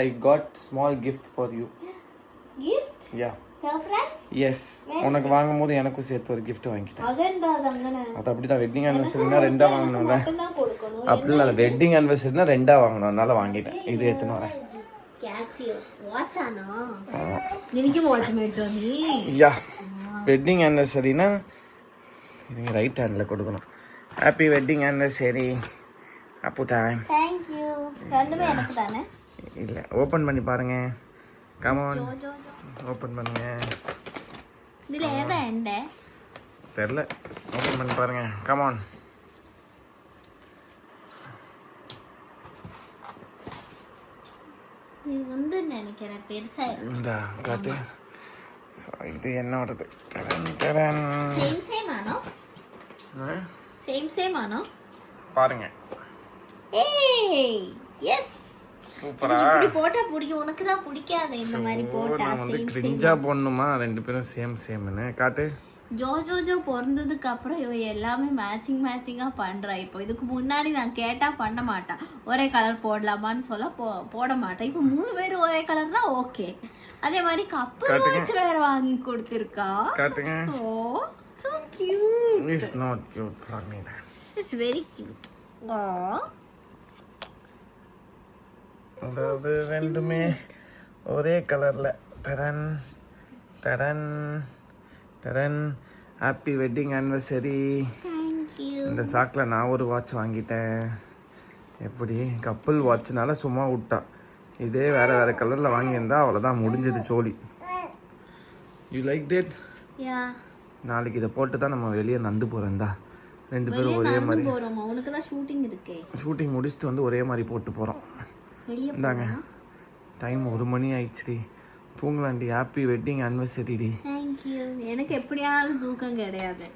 I got small gift for you. Gift? Yeah. Surprise? Yes. உனக்கு வாங்கும்போது எனக்கும் சேர்த்து ஒரு gift வாங்கிட்டேன். அதென்றாதங்கனே. அது அப்படிதான் வெட்டிங் ஆனிவர்சரினா ரெண்டா வாங்கணும்ல. அப்படி இல்ல வெட்டிங் ஆனிவர்சரினா ரெண்டா வாங்கணும். அதனால வாங்கிட்டேன். இது எத்தனை வரேன்? Casio. Watch ஆனா? எனக்கு வாட்ச் மேட்ச் நீ. யா. வெட்டிங் ஆனிவர்சரினா நீங்க ரைட் ஹேண்ட்ல கொடுக்கணும். Happy wedding anniversary. Appu time. Thank you. ரெண்டுமே எனக்கு தானே? இல்ல ஓபன் பண்ணி பாருங்க. Come on. ஓபன் பண்ணுங்க. இதுல ஏதா எண்ட? தெரியல. ஓபன் பண்ணி பாருங்க. Come on. இது வந்து நினைக்கிறேன் பெருசா இருக்கு. இந்த காட்டு. இது என்னோடது. டரன். சேம் ஆனோ? சேம் ஆனோ? பாருங்க. ஏய் எஸ் சூப்பரா. இப்படி போட்டா பிடிக்கும். உனக்கு தான் பிடிக்காது இந்த மாதிரி போட்டா. நான் வந்து கிரிஞ்சா போடணுமா ரெண்டு பேரும் சேம்னு காட்டு. ஜோ பிறந்ததுக்கு அப்புறம் இவ எல்லாமே மேட்சிங்கா பண்றா. இப்போ இதுக்கு முன்னாடி நான் கேட்டா பண்ண மாட்டா. ஒரே கலர் போடலாமான்னு சொல்ல போட மாட்டேன். இப்போ 3 பேரும் ஒரே கலர் தான் ஓகே. அதே மாதிரி கப்பல் வாட்ச் வேற வாங்கி கொடுத்திருக்கா. காட்டுங்க. ஓ so cute. It's not cute for me then. It's very cute. அதாவது ரெண்டுமே ஒரே கலர்ல. டரன் டரன் டரன். Happy wedding anniversary. Thank you. இந்த சாக்கில் நான் ஒரு வாட்ச் வாங்கிட்டேன். எப்படி கப்பல் வாட்ச்னால சும்மா விட்டா. இதே வேற கலரில் வாங்கியிருந்தா அவ்வளோதான் முடிஞ்சது சோழி. You like that? Yeah. நாளைக்கு இதை போட்டு தான் நம்ம வெளியே நந்து போகிறோம்டா. ரெண்டு பேரும் ஒரே மாதிரி போறோமா? உனக்கு தான் ஷூட்டிங் இருக்கே. ஷூட்டிங் முடிச்சுட்டு வந்து ஒரே மாதிரி போட்டு போகிறோம். வெளியே இந்தாங்க டைம் 1 மணி ஆயிடுச்சுடி. தூங்கலாண்டி. ஹாப்பி வெட்டிங் ஆனிவர்சரி டி. தேங்க்யூ. எனக்கு எப்படியாவது தூக்கம் கிடையாது.